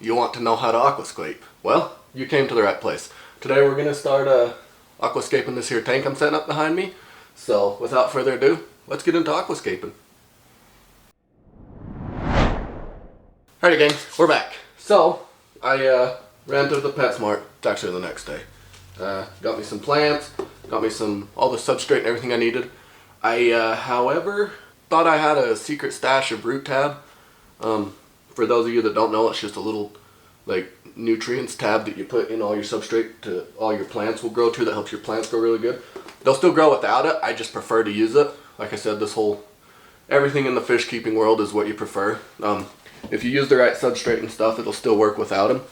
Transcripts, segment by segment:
you want to know how to aquascape. Well, you came to the right place. Today we're going to start aquascaping this here tank I'm setting up behind me. So without further ado, let's get into aquascaping. Alrighty gang, we're back. So I ran to the PetSmart. It's actually the next day. Got me some plants, got me all the substrate and everything I needed. I however thought I had a secret stash of root tab. For those of you that don't know, it's just a little like nutrients tab that you put in all your substrate to all your plants will grow to, that helps your plants grow really good. They'll still grow without it. I just prefer to use it. Like I said, everything in the fish keeping world is what you prefer. If you use the right substrate and stuff, it'll still work without them.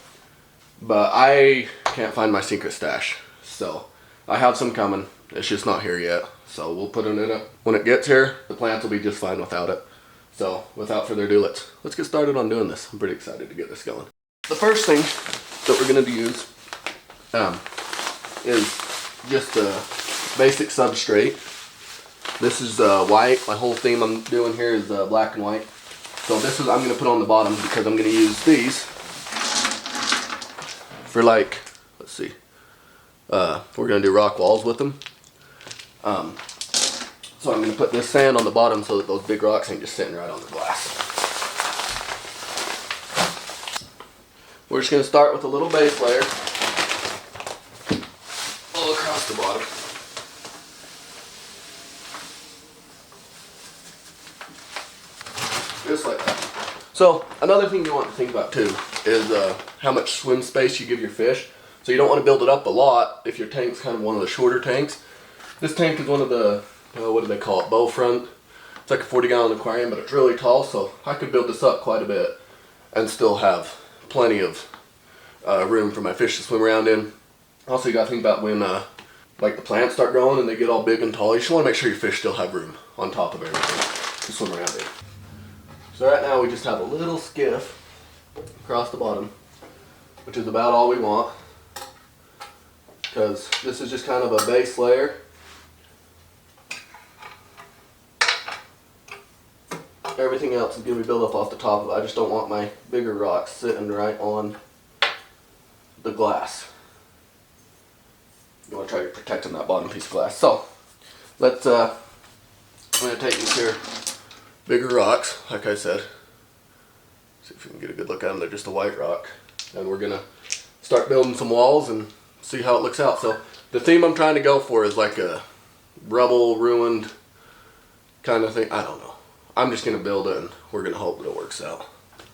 But I can't find my secret stash, so I have some coming. It's just not here yet, so we'll put it in it. When it gets here, the plants will be just fine without it. So without further ado, let's get started on doing this. I'm pretty excited to get this going. The first thing that we're going to use is just a basic substrate. This is white. My whole theme I'm doing here is black and white. So this is I'm going to put on the bottom because I'm going to use these for, like, let's see, we're going to do rock walls with them. So I'm going to put this sand on the bottom so that those big rocks ain't just sitting right on the glass. We're just going to start with a little base layer all across the bottom. Just like that. So another thing you want to think about too is how much swim space you give your fish. So you don't want to build it up a lot if your tank's kind of one of the shorter tanks. This tank is one of the, what do they call it, bow front. It's like a 40-gallon aquarium, but it's really tall, so I could build this up quite a bit and still have plenty of room for my fish to swim around in. Also, you got to think about when like the plants start growing and they get all big and tall, you just want to make sure your fish still have room on top of everything to swim around in. So right now we just have a little skiff across the bottom, which is about all we want, because this is just kind of a base layer. Everything else is going to be built up off the top of it. I just don't want my bigger rocks sitting right on the glass. You want to try to protect on that bottom piece of glass. So let's I'm going to take these here bigger rocks, like I said. See if we can get a good look at them. They're just a white rock. And we're going to start building some walls and see how it looks out. So the theme I'm trying to go for is like a rubble, ruined kind of thing. I don't know. I'm just going to build it and we're going to hope that it works out.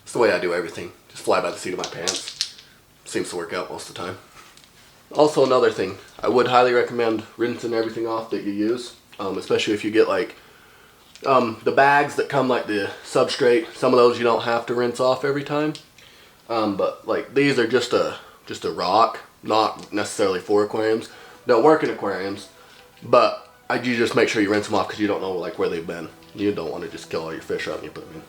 It's the way I do everything. Just fly by the seat of my pants. Seems to work out most of the time. Also, another thing. I would highly recommend rinsing everything off that you use. Especially if you get like the bags that come like the substrate. Some of those you don't have to rinse off every time. But like these are just a rock. Not necessarily for aquariums. Don't work in aquariums. But you just make sure you rinse them off because you don't know like where they've been. You don't want to just kill all your fish out and you put them in.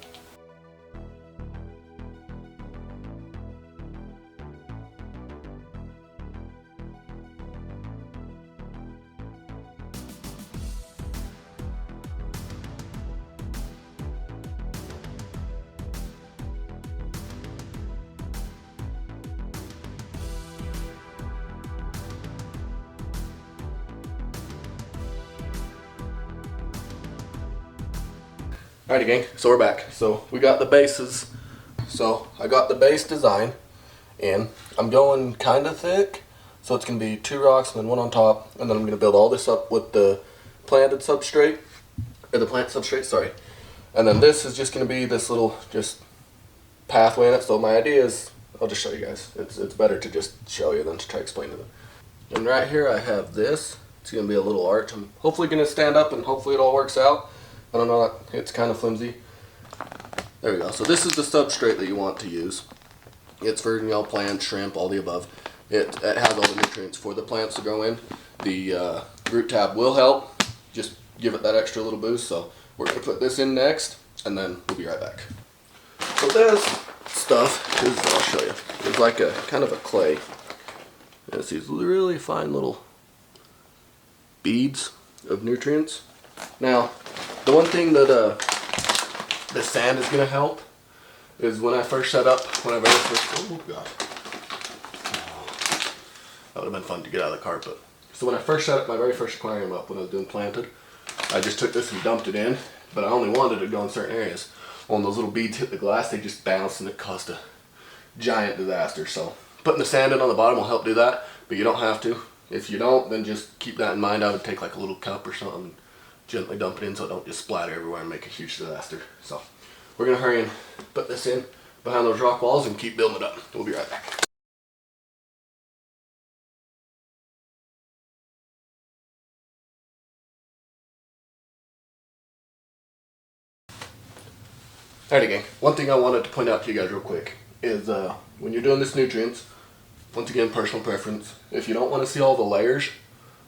Alrighty gang, so we're back. So we got the bases. So I got the base design and I'm going kind of thick. So it's going to be 2 rocks and then 1 on top. And then I'm going to build all this up with the planted substrate, or the plant substrate, sorry. And then this is just going to be this little just pathway in it. So my idea is, I'll just show you guys. It's better to just show you than to try explaining it. And right here I have this. It's going to be a little arch. I'm hopefully going to stand up and hopefully it all works out. I don't know, it's kind of flimsy. There we go. So this is the substrate that you want to use. It's for, you know, plants, shrimp, all the above. It has all the nutrients for the plants to grow in. The root tab will help. Just give it that extra little boost. So we're going to put this in next, and then we'll be right back. So this stuff is, I'll show you, it's like a kind of a clay. It's these really fine little beads of nutrients. Now, the one thing that the sand is going to help is when I first set up, when I very first, oh god, that would have been fun to get out of the carpet. So when I first set up my very first aquarium up, when I was doing planted, I just took this and dumped it in, but I only wanted it to go in certain areas. When those little beads hit the glass, they just bounced and it caused a giant disaster. So putting the sand in on the bottom will help do that, but you don't have to. If you don't, then just keep that in mind. I would take like a little cup or something and gently dump it in so it don't just splatter everywhere and make a huge disaster. So we're gonna hurry and put this in behind those rock walls and keep building it up. We'll be right back. Alrighty gang, one thing I wanted to point out to you guys real quick is when you're doing this nutrients, once again personal preference, if you don't want to see all the layers,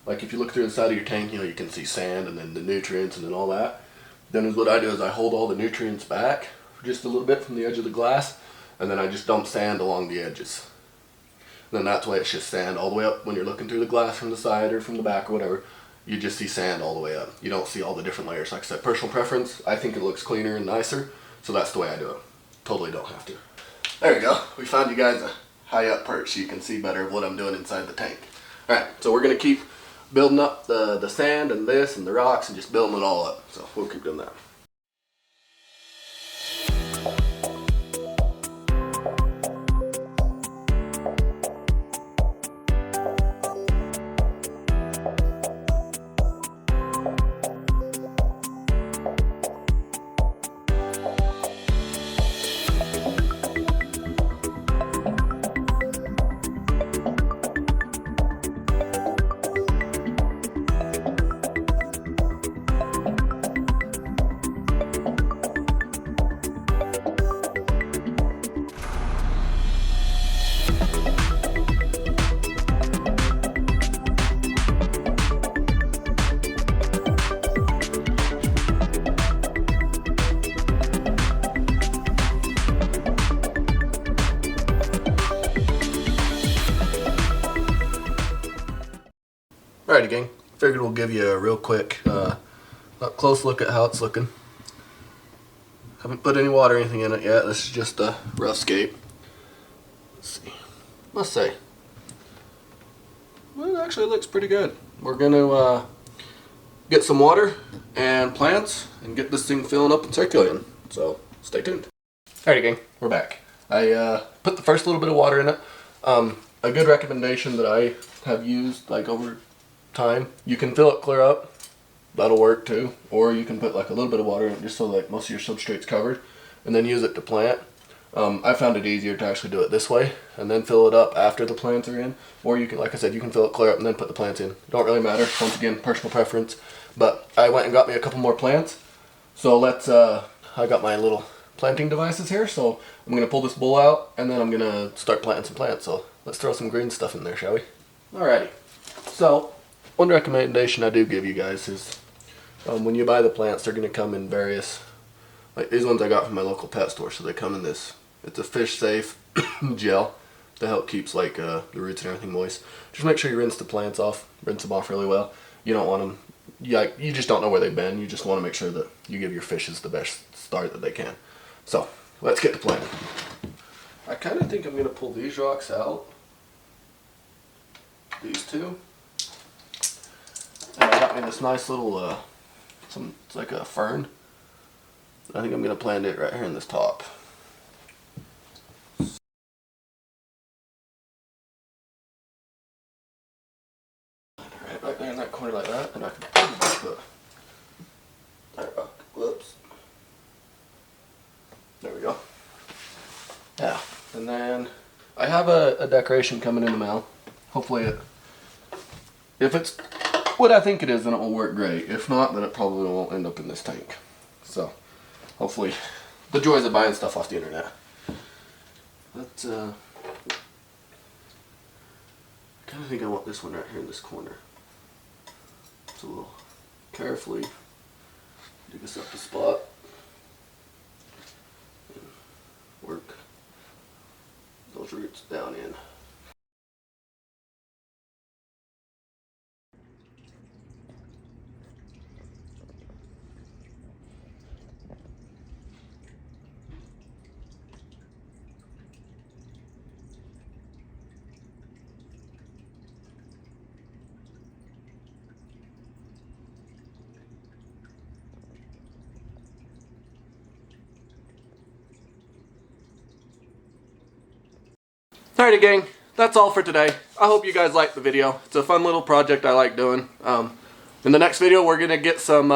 like if you look through the side of your tank, you know, you can see sand and then the nutrients and then all that, then is what I do is I hold all the nutrients back just a little bit from the edge of the glass, and then I just dump sand along the edges. And then that's why it's just sand all the way up. When you're looking through the glass from the side or from the back or whatever, you just see sand all the way up. You don't see all the different layers. Like I said, personal preference, I think it looks cleaner and nicer, so that's the way I do it. Totally don't have to. There we go. We found you guys a high up perch so you can see better what I'm doing inside the tank. Alright, so we're going to keep building up the sand and this and the rocks and just building it all up. So we'll keep doing that. Alrighty gang, figured we'll give you a real quick up close look at how it's looking. Haven't put any water or anything in it yet. This is just a rough scape. Let's see. Must say, well, it actually looks pretty good. We're gonna get some water and plants and get this thing filling up and circulating. So stay tuned. Alrighty gang, we're back. I put the first little bit of water in it. A good recommendation that I have used like over time, you can fill it clear up. That'll work too. Or you can put like a little bit of water in it just so like most of your substrate's covered and then use it to plant. I found it easier to actually do it this way and then fill it up after the plants are in. Or you can, like I said, you can fill it clear up and then put the plants in. Don't really matter. Once again, personal preference. But I went and got me a couple more plants. So let's, I got my little planting devices here. So I'm going to pull this bowl out and then I'm going to start planting some plants. So let's throw some green stuff in there, shall we? Alrighty. So one recommendation I do give you guys is when you buy the plants, they're going to come in various, like these ones I got from my local pet store. So they come in this, it's a fish safe gel to help keeps like the roots and everything moist. Just make sure you rinse the plants off, rinse them off really well. You don't want them, you just don't know where they've been. You just want to make sure that you give your fishes the best start that they can. So let's get to planting. I kind of think I'm going to pull these rocks out. These two. And I got me this nice little, it's like a fern. I think I'm going to plant it right here in this top. Right there in that corner like that, and I can put that rock. Whoops. There we go. Yeah, and then I have a decoration coming in the mail. Hopefully if it's what I think it is, then it will work great. If not, then it probably won't end up in this tank. So, hopefully, the joys of buying stuff off the internet. But, I kind of think I want this one right here in this corner. So we'll carefully dig this up the spot and work those roots down in. Alrighty gang, that's all for today. I hope you guys liked the video. It's a fun little project I like doing. In the next video we're going to get some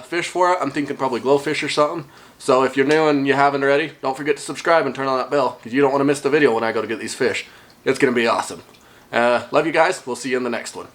fish for it. I'm thinking probably glowfish or something. So if you're new and you haven't already, don't forget to subscribe and turn on that bell, because you don't want to miss the video when I go to get these fish. It's going to be awesome. Love you guys. We'll see you in the next one.